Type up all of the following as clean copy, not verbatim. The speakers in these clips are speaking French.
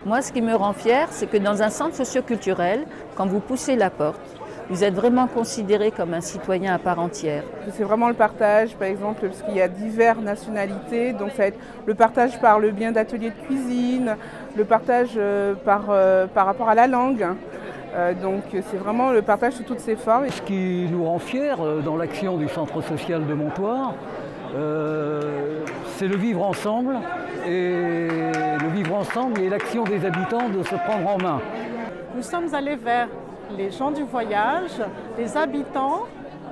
Moi, ce qui me rend fière, c'est que dans un centre socioculturel, quand vous poussez la porte, vous êtes vraiment considéré comme un citoyen à part entière. C'est vraiment le partage, par exemple, parce qu'il y a diverses nationalités, donc ça va être le partage par le bien d'ateliers de cuisine, le partage par rapport à la langue. Donc c'est vraiment le partage sous toutes ses formes. Ce qui nous rend fiers dans l'action du centre social de Montoire, c'est le vivre ensemble et l'action des habitants de se prendre en main. Nous sommes allés vers les gens du voyage, les habitants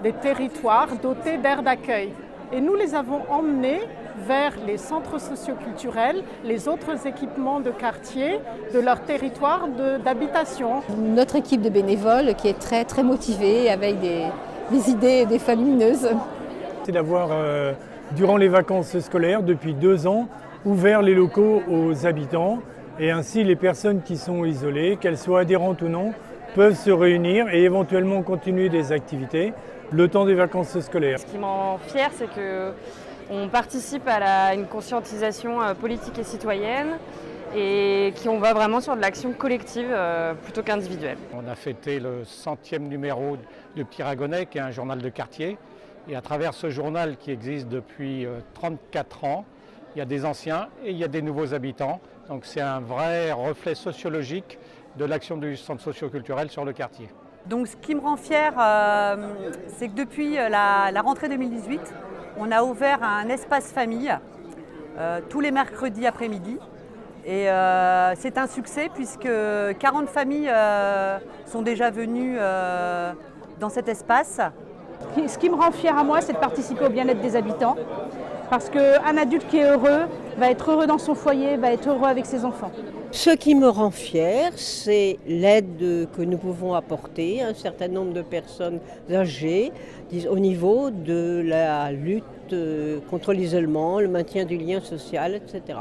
des territoires dotés d'aires d'accueil. Et nous les avons emmenés vers les centres socioculturels, les autres équipements de quartier de leur territoire d'habitation. Notre équipe de bénévoles qui est très motivée avec des idées et des femmes lumineuses. C'est d'avoir, durant les vacances scolaires, depuis 2 ans, ouvert les locaux aux habitants et ainsi les personnes qui sont isolées, qu'elles soient adhérentes ou non, peuvent se réunir et éventuellement continuer des activités le temps des vacances scolaires. Ce qui me rend fière, c'est qu'on participe à une conscientisation politique et citoyenne et qu'on va vraiment sur de l'action collective plutôt qu'individuelle. On a fêté le 100e numéro de Pyragonais, qui est un journal de quartier. Et à travers ce journal qui existe depuis 34 ans, il y a des anciens et il y a des nouveaux habitants. Donc c'est un vrai reflet sociologique de l'action du centre socioculturel sur le quartier. Donc ce qui me rend fière, c'est que depuis la rentrée 2018, on a ouvert un espace famille tous les mercredis après-midi. Et c'est un succès puisque 40 familles sont déjà venues dans cet espace. Ce qui me rend fière à moi, c'est de participer au bien-être des habitants. Parce qu'un adulte qui est heureux va être heureux dans son foyer, va être heureux avec ses enfants. Ce qui me rend fière, c'est l'aide que nous pouvons apporter à un certain nombre de personnes âgées au niveau de la lutte contre l'isolement, le maintien du lien social, etc.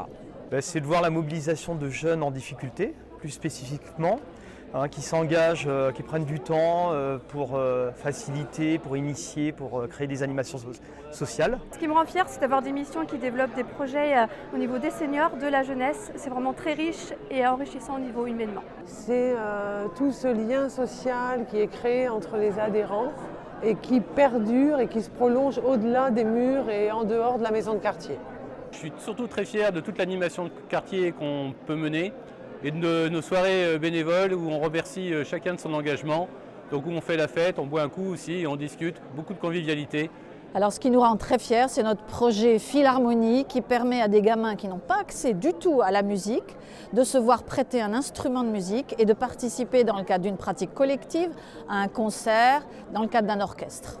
C'est de voir la mobilisation de jeunes en difficulté, plus spécifiquement, qui s'engagent, qui prennent du temps pour faciliter, pour initier, pour créer des animations sociales. Ce qui me rend fière, c'est d'avoir des missions qui développent des projets au niveau des seniors, de la jeunesse. C'est vraiment très riche et enrichissant au niveau humainement. C'est tout ce lien social qui est créé entre les adhérents et qui perdure et qui se prolonge au-delà des murs et en dehors de la maison de quartier. Je suis surtout très fier de toute l'animation de quartier qu'on peut mener et de nos soirées bénévoles où on remercie chacun de son engagement, donc où on fait la fête, on boit un coup aussi et on discute, beaucoup de convivialité. Alors ce qui nous rend très fiers, c'est notre projet Philharmonie qui permet à des gamins qui n'ont pas accès du tout à la musique de se voir prêter un instrument de musique et de participer dans le cadre d'une pratique collective à un concert dans le cadre d'un orchestre.